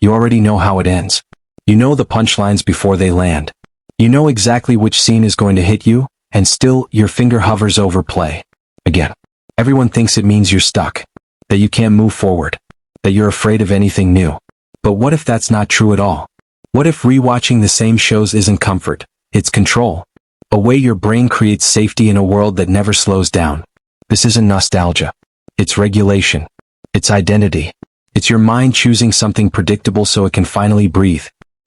You already know how it ends. You know the punchlines before they land. You know exactly which scene is going to hit you, and still, your finger hovers over play. Again. Everyone thinks it means you're stuck. That you can't move forward. That you're afraid of anything new. But what if that's not true at all? What if rewatching the same shows isn't comfort? It's control. A way your brain creates safety in a world that never slows down. This isn't nostalgia. It's regulation. It's identity. It's your mind choosing something predictable so it can finally breathe.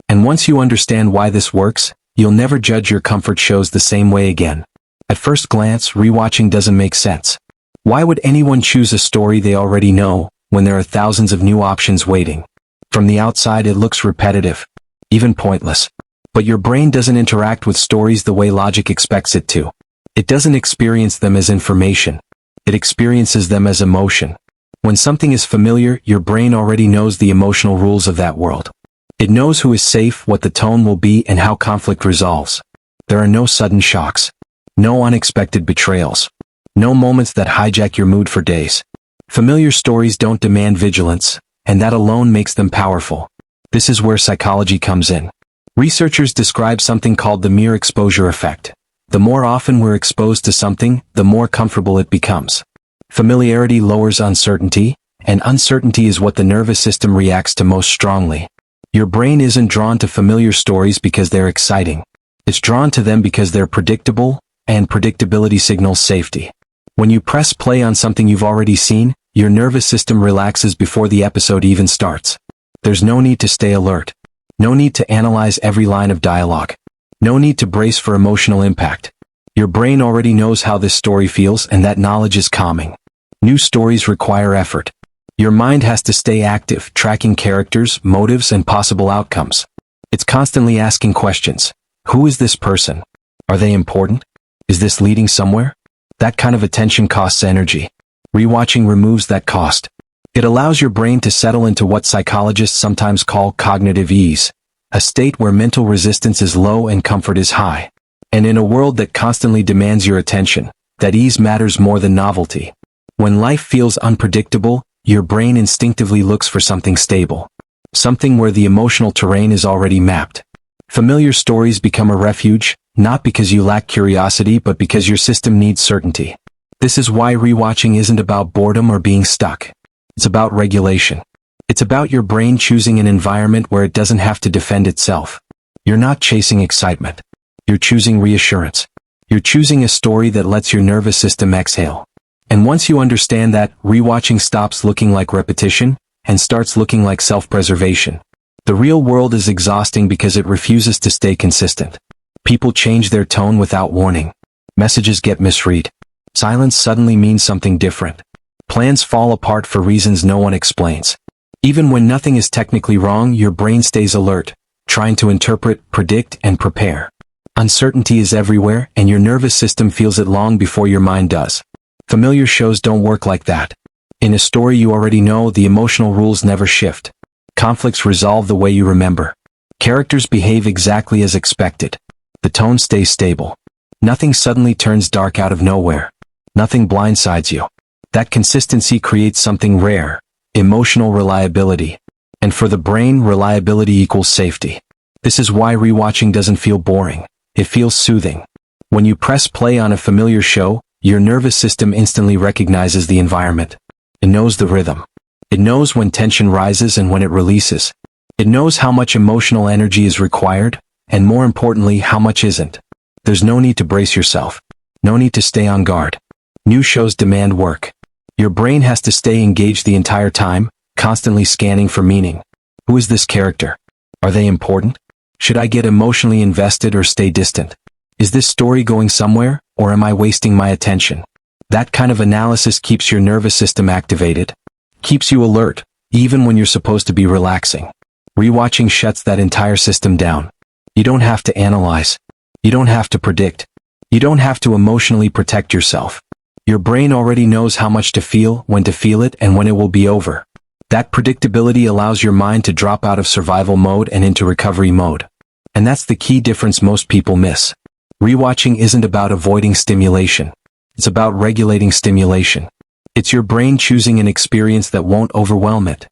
And once you understand why this works, you'll never judge your comfort shows the same way again. At first glance, rewatching doesn't make sense. Why would anyone choose a story they already know, when there are thousands of new options waiting? From the outside it looks repetitive, even pointless. But your brain doesn't interact with stories the way logic expects it to. It doesn't experience them as information. It experiences them as emotion. When something is familiar, your brain already knows the emotional rules of that world. It knows who is safe, what the tone will be, and how conflict resolves. There are no sudden shocks. No unexpected betrayals. No moments that hijack your mood for days. Familiar stories don't demand vigilance, and that alone makes them powerful. This is where psychology comes in. Researchers describe something called the mere exposure effect. The more often we're exposed to something, the more comfortable it becomes. Familiarity lowers uncertainty, and uncertainty is what the nervous system reacts to most strongly. Your brain isn't drawn to familiar stories because they're exciting. It's drawn to them because they're predictable, and predictability signals safety. When you press play on something you've already seen, your nervous system relaxes before the episode even starts. There's no need to stay alert. No need to analyze every line of dialogue. No need to brace for emotional impact. Your brain already knows how this story feels, and that knowledge is calming. New stories require effort. Your mind has to stay active, tracking characters, motives, and possible outcomes. It's constantly asking questions. Who is this person? Are they important? Is this leading somewhere? That kind of attention costs energy. Rewatching removes that cost. It allows your brain to settle into what psychologists sometimes call cognitive ease, a state where mental resistance is low and comfort is high. And in a world that constantly demands your attention, that ease matters more than novelty. When life feels unpredictable, your brain instinctively looks for something stable. Something where the emotional terrain is already mapped. Familiar stories become a refuge, not because you lack curiosity but because your system needs certainty. This is why rewatching isn't about boredom or being stuck. It's about regulation. It's about your brain choosing an environment where it doesn't have to defend itself. You're not chasing excitement. You're choosing reassurance. You're choosing a story that lets your nervous system exhale. And once you understand that, rewatching stops looking like repetition and starts looking like self-preservation. The real world is exhausting because it refuses to stay consistent. People change their tone without warning. Messages get misread. Silence suddenly means something different. Plans fall apart for reasons no one explains. Even when nothing is technically wrong, your brain stays alert, trying to interpret, predict, and prepare. Uncertainty is everywhere, and your nervous system feels it long before your mind does. Familiar shows don't work like that. In a story you already know, the emotional rules never shift. Conflicts resolve the way you remember. Characters behave exactly as expected. The tone stays stable. Nothing suddenly turns dark out of nowhere. Nothing blindsides you. That consistency creates something rare, emotional reliability. And for the brain, reliability equals safety. This is why rewatching doesn't feel boring. It feels soothing. When you press play on a familiar show, your nervous system instantly recognizes the environment. It knows the rhythm. It knows when tension rises and when it releases. It knows how much emotional energy is required, and more importantly, how much isn't. There's no need to brace yourself. No need to stay on guard. New shows demand work. Your brain has to stay engaged the entire time, constantly scanning for meaning. Who is this character? Are they important? Should I get emotionally invested or stay distant? Is this story going somewhere, or am I wasting my attention? That kind of analysis keeps your nervous system activated. Keeps you alert, even when you're supposed to be relaxing. Rewatching shuts that entire system down. You don't have to analyze. You don't have to predict. You don't have to emotionally protect yourself. Your brain already knows how much to feel, when to feel it, and when it will be over. That predictability allows your mind to drop out of survival mode and into recovery mode. And that's the key difference most people miss. Rewatching isn't about avoiding stimulation. It's about regulating stimulation. It's your brain choosing an experience that won't overwhelm it.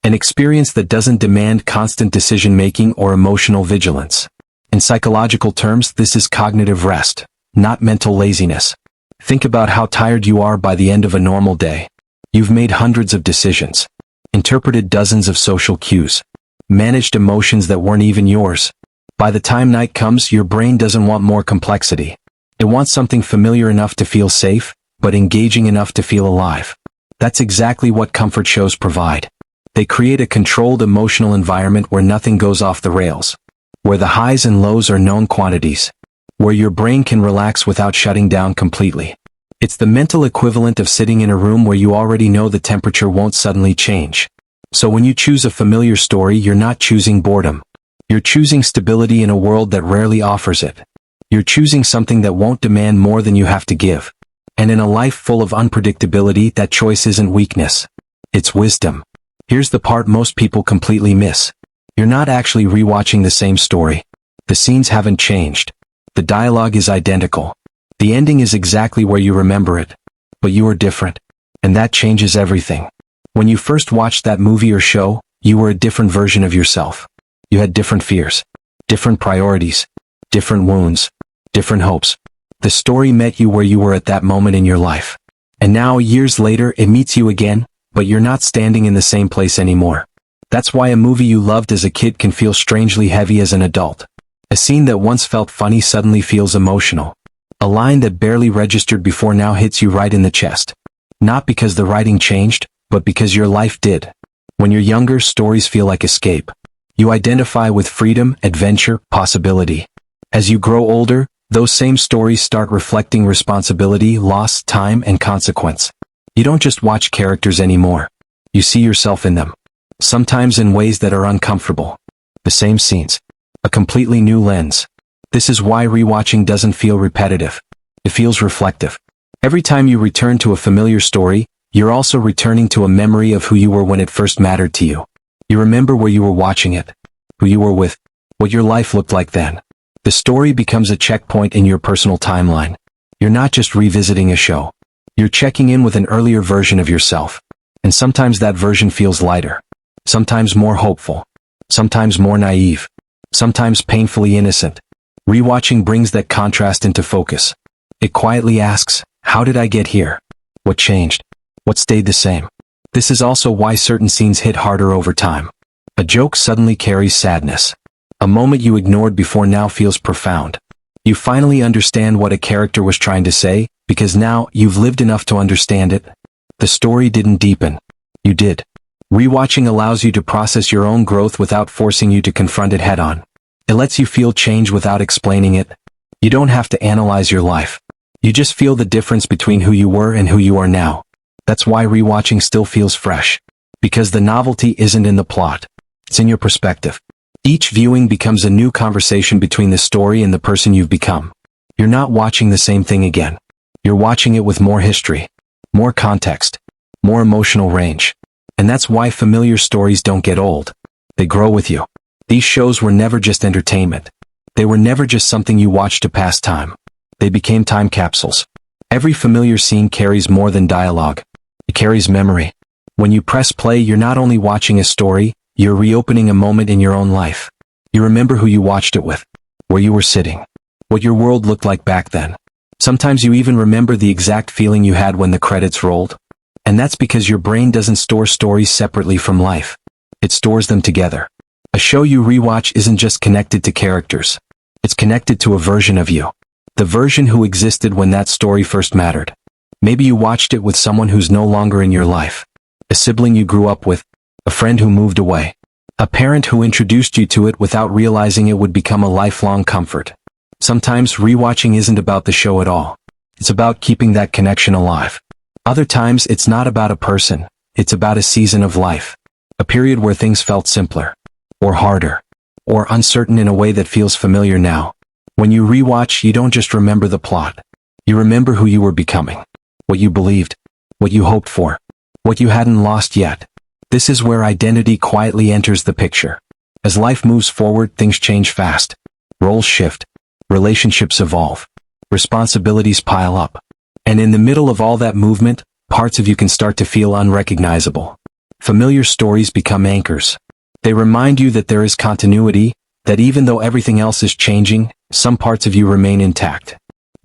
An experience that doesn't demand constant decision-making or emotional vigilance. In psychological terms, this is cognitive rest, not mental laziness. Think about how tired you are by the end of a normal day. You've made hundreds of decisions, interpreted dozens of social cues, managed emotions that weren't even yours. By the time night comes, your brain doesn't want more complexity. It wants something familiar enough to feel safe, but engaging enough to feel alive. That's exactly what comfort shows provide. They create a controlled emotional environment where nothing goes off the rails, where the highs and lows are known quantities, where your brain can relax without shutting down completely. It's the mental equivalent of sitting in a room where you already know the temperature won't suddenly change. So when you choose a familiar story, you're not choosing boredom. You're choosing stability in a world that rarely offers it. You're choosing something that won't demand more than you have to give. And in a life full of unpredictability, that choice isn't weakness. It's wisdom. Here's the part most people completely miss. You're not actually rewatching the same story. The scenes haven't changed. The dialogue is identical. The ending is exactly where you remember it. But you are different. And that changes everything. When you first watched that movie or show, you were a different version of yourself. You had different fears, different priorities, different wounds, different hopes. The story met you where you were at that moment in your life. And now, years later, it meets you again, but you're not standing in the same place anymore. That's why a movie you loved as a kid can feel strangely heavy as an adult. A scene that once felt funny suddenly feels emotional. A line that barely registered before now hits you right in the chest. Not because the writing changed, but because your life did. When you're younger, stories feel like escape. You identify with freedom, adventure, possibility. As you grow older, those same stories start reflecting responsibility, loss, time, and consequence. You don't just watch characters anymore. You see yourself in them. Sometimes in ways that are uncomfortable. The same scenes. A completely new lens. This is why rewatching doesn't feel repetitive. It feels reflective. Every time you return to a familiar story, you're also returning to a memory of who you were when it first mattered to you. You remember where you were watching it, who you were with, what your life looked like then. The story becomes a checkpoint in your personal timeline. You're not just revisiting a show. You're checking in with an earlier version of yourself. And sometimes that version feels lighter. Sometimes more hopeful. Sometimes more naive. Sometimes painfully innocent. Rewatching brings that contrast into focus. It quietly asks, how did I get here? What changed? What stayed the same? This is also why certain scenes hit harder over time. A joke suddenly carries sadness. A moment you ignored before now feels profound. You finally understand what a character was trying to say, because now you've lived enough to understand it. The story didn't deepen. You did. Rewatching allows you to process your own growth without forcing you to confront it head-on. It lets you feel change without explaining it. You don't have to analyze your life. You just feel the difference between who you were and who you are now. That's why rewatching still feels fresh. Because the novelty isn't in the plot. It's in your perspective. Each viewing becomes a new conversation between the story and the person you've become. You're not watching the same thing again. You're watching it with more history, more context, more emotional range. And that's why familiar stories don't get old. They grow with you. These shows were never just entertainment. They were never just something you watched to pass time. They became time capsules. Every familiar scene carries more than dialogue. It carries memory. When you press play, you're not only watching a story, you're reopening a moment in your own life. You remember who you watched it with, where you were sitting, what your world looked like back then. Sometimes you even remember the exact feeling you had when the credits rolled. And that's because your brain doesn't store stories separately from life. It stores them together. A show you rewatch isn't just connected to characters. It's connected to a version of you. The version who existed when that story first mattered. Maybe you watched it with someone who's no longer in your life. A sibling you grew up with. A friend who moved away. A parent who introduced you to it without realizing it would become a lifelong comfort. Sometimes rewatching isn't about the show at all. It's about keeping that connection alive. Other times it's not about a person. It's about a season of life. A period where things felt simpler. Or harder. Or uncertain in a way that feels familiar now. When you rewatch, you don't just remember the plot. You remember who you were becoming. What you believed. What you hoped for. What you hadn't lost yet. This is where identity quietly enters the picture. As life moves forward, things change fast. Roles shift. Relationships evolve. Responsibilities pile up. And in the middle of all that movement, parts of you can start to feel unrecognizable. Familiar stories become anchors. They remind you that there is continuity, that even though everything else is changing, some parts of you remain intact.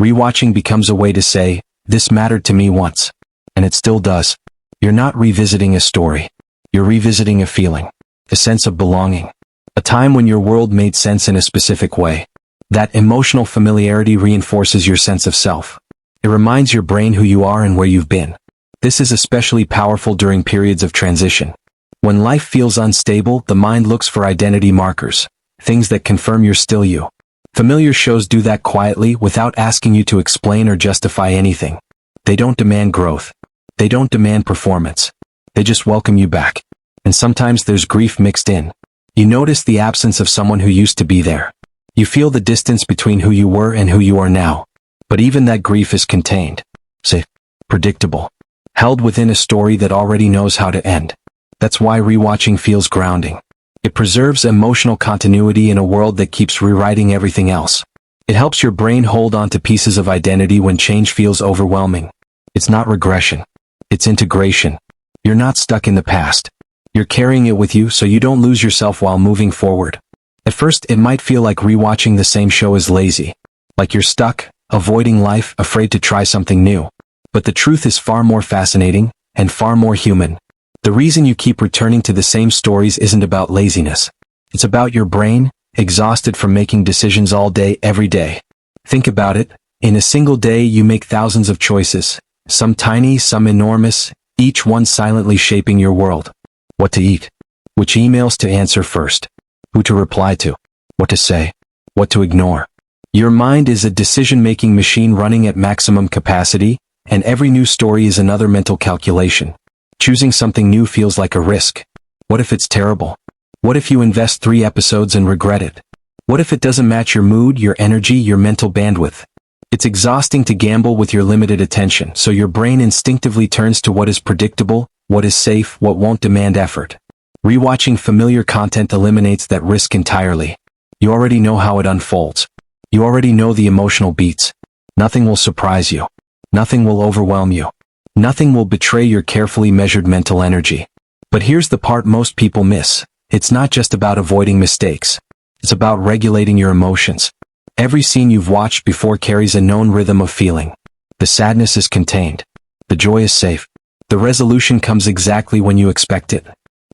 Rewatching becomes a way to say, this mattered to me once. And it still does. You're not revisiting a story. You're revisiting a feeling. A sense of belonging. A time when your world made sense in a specific way. That emotional familiarity reinforces your sense of self. It reminds your brain who you are and where you've been. This is especially powerful during periods of transition. When life feels unstable, the mind looks for identity markers, things that confirm you're still you. Familiar shows do that quietly without asking you to explain or justify anything. They don't demand growth. They don't demand performance. They just welcome you back. And sometimes there's grief mixed in. You notice the absence of someone who used to be there. You feel the distance between who you were and who you are now. But even that grief is contained. Safe. Predictable. Held within a story that already knows how to end. That's why rewatching feels grounding. It preserves emotional continuity in a world that keeps rewriting everything else. It helps your brain hold on to pieces of identity when change feels overwhelming. It's not regression. It's integration. You're not stuck in the past. You're carrying it with you so you don't lose yourself while moving forward. At first, it might feel like rewatching the same show is lazy. Like you're stuck, avoiding life, afraid to try something new. But the truth is far more fascinating, and far more human. The reason you keep returning to the same stories isn't about laziness. It's about your brain, exhausted from making decisions all day, every day. Think about it. In a single day you make thousands of choices. Some tiny, some enormous, each one silently shaping your world. What to eat. Which emails to answer first. Who to reply to. What to say. What to ignore. Your mind is a decision-making machine running at maximum capacity, and every new story is another mental calculation. Choosing something new feels like a risk. What if it's terrible? What if you invest 3 episodes and regret it? What if it doesn't match your mood, your energy, your mental bandwidth? It's exhausting to gamble with your limited attention, so your brain instinctively turns to what is predictable, what is safe, what won't demand effort. Rewatching familiar content eliminates that risk entirely. You already know how it unfolds. You already know the emotional beats. Nothing will surprise you. Nothing will overwhelm you. Nothing will betray your carefully measured mental energy. But here's the part most people miss. It's not just about avoiding mistakes. It's about regulating your emotions. Every scene you've watched before carries a known rhythm of feeling. The sadness is contained. The joy is safe. The resolution comes exactly when you expect it.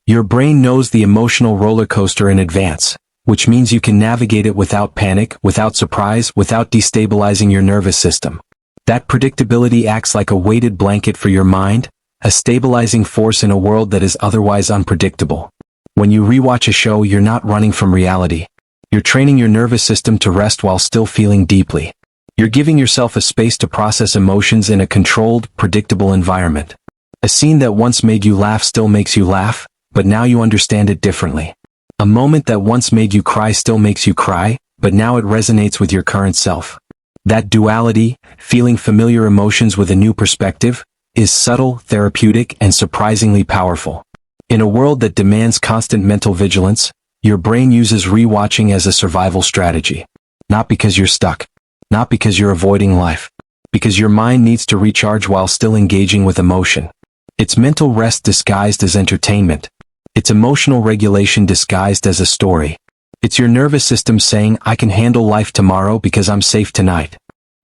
Your brain knows the emotional roller coaster in advance, which means you can navigate it without panic, without surprise, without destabilizing your nervous system. That predictability acts like a weighted blanket for your mind, a stabilizing force in a world that is otherwise unpredictable. When you rewatch a show, you're not running from reality. You're training your nervous system to rest while still feeling deeply. You're giving yourself a space to process emotions in a controlled, predictable environment. A scene that once made you laugh still makes you laugh, but now you understand it differently. A moment that once made you cry still makes you cry, but now it resonates with your current self. That duality, feeling familiar emotions with a new perspective, is subtle, therapeutic, and surprisingly powerful. In a world that demands constant mental vigilance, your brain uses rewatching as a survival strategy. Not because you're stuck. Not because you're avoiding life. Because your mind needs to recharge while still engaging with emotion. It's mental rest disguised as entertainment. It's emotional regulation disguised as a story. It's your nervous system saying, I can handle life tomorrow because I'm safe tonight.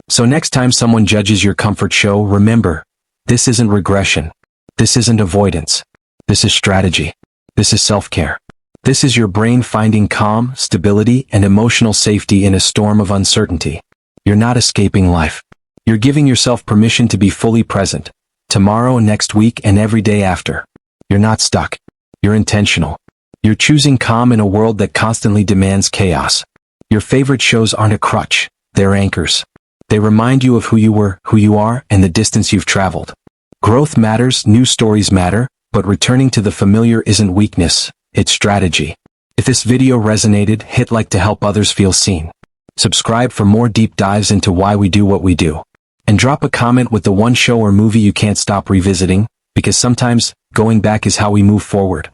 So next time someone judges your comfort show, remember, this isn't regression. This isn't avoidance. This is strategy. This is self-care. This is your brain finding calm, stability, and emotional safety in a storm of uncertainty. You're not escaping life. You're giving yourself permission to be fully present. Tomorrow, next week, and every day after. You're not stuck. You're intentional. You're choosing calm in a world that constantly demands chaos. Your favorite shows aren't a crutch. They're anchors. They remind you of who you were, who you are, and the distance you've traveled. Growth matters, new stories matter, but returning to the familiar isn't weakness, it's strategy. If this video resonated, hit like to help others feel seen. Subscribe for more deep dives into why we do what we do. And drop a comment with the one show or movie you can't stop revisiting, because sometimes, going back is how we move forward.